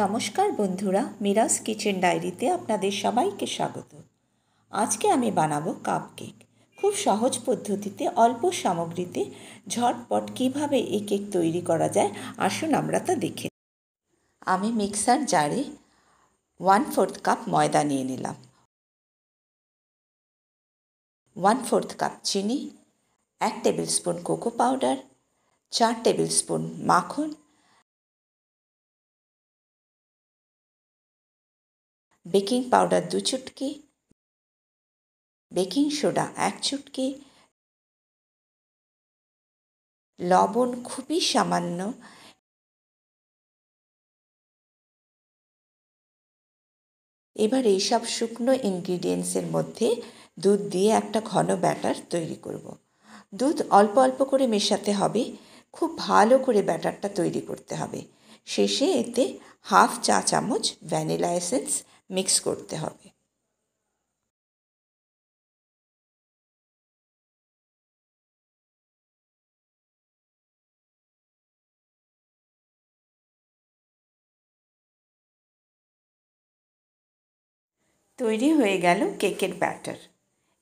নমস্কার বন্ধুরা, মিরাজ কিচেন ডায়েরিতে আপনাদের সবাইকে স্বাগত। আজকে আমি বানাবো কাপকেক। খুব সহজ পদ্ধতিতে অল্প সামগ্রীতে ঝটপট কিভাবে এই কেক তৈরি করা যায় আসুন আমরা তা দেখে। আমি মিক্সার জারে 1/4 কাপ ময়দা নিয়ে নিলাম, 1/4 কাপ চিনি, 1 table spoon cocoa powder, 4 table spoon মাখন, বেকিং পাউডার 2 চুটকি, বেকিং সোডা 1 চুটকি, লবণ খুবই সামান্য, এবার এইসব শুকনো ইনগ্রিডিয়েন্টসের মধ্যে দুধ দিয়ে একটা ঘন ব্যাটার তৈরি করব। দুধ অল্প অল্প করে মেশাতে হবে, খুব ভালো করে ব্যাটারটা তৈরি করতে হবে। শেষে এতে 1/2 চা চামচ ভ্যানিলা এসেন্স মিক্স করতে হবে। তৈরি হয়ে গেল কেকের ব্যাটার।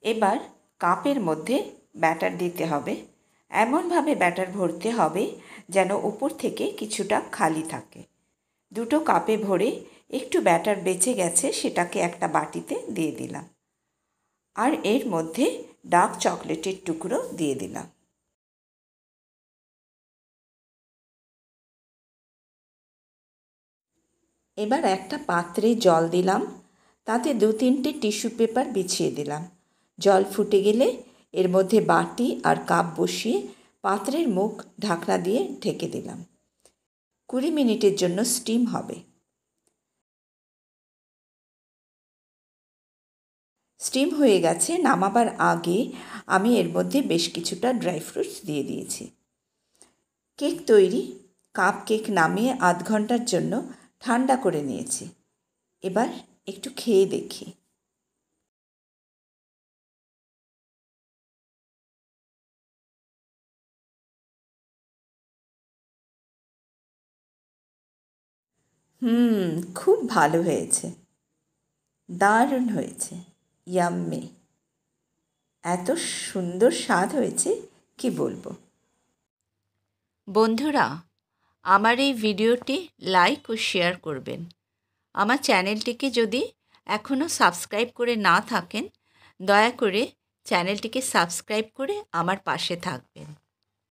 এবার কাপের মধ্যে ব্যাটার দিতে হবে। এমনভাবে ব্যাটার ভরতে হবে যেন উপর থেকে কিছুটা খালি থাকে। দুটো কাপে ভরে একটু ব্যাটার বেঁচে গেছে, সেটাকে একটা বাটিতে দিয়ে দিলাম। আর এর মধ্যে ডার্ক চকলেটের টুকরো দিয়ে দিলাম। এবার একটা পাত্রে জল দিলাম, তাতে 2-3টে টিস্যু পেপার বিছিয়ে দিলাম। জল ফুটে গেলে এর মধ্যে বাটি আর কাপ বসিয়ে পাত্রের মুখ ঢাকনা দিয়ে ঢেকে দিলাম। 20 মিনিটের জন্য স্টিম হবে। স্টিম হয়ে গেছে। নামাবার আগে আমি এর মধ্যে বেশ কিছুটা ড্রাই ফ্রুটস দিয়ে দিয়েছি। কেক তৈরি। কাপ কেক নামিয়ে আধ ঘন্টার জন্য ঠান্ডা করে নিয়েছি। এবার একটু খেয়ে দেখি। খুব ভালো হয়েছে, দারুণ হয়েছে, ইয়াম্মি। এত সুন্দর স্বাদ হয়েছে কি বলবো। বন্ধুরা, আমার এই ভিডিওটি লাইক ও শেয়ার করবেন। আমার চ্যানেলটিকে যদি এখনও সাবস্ক্রাইব করে না থাকেন, দয়া করে চ্যানেলটিকে সাবস্ক্রাইব করে আমার পাশে থাকবেন।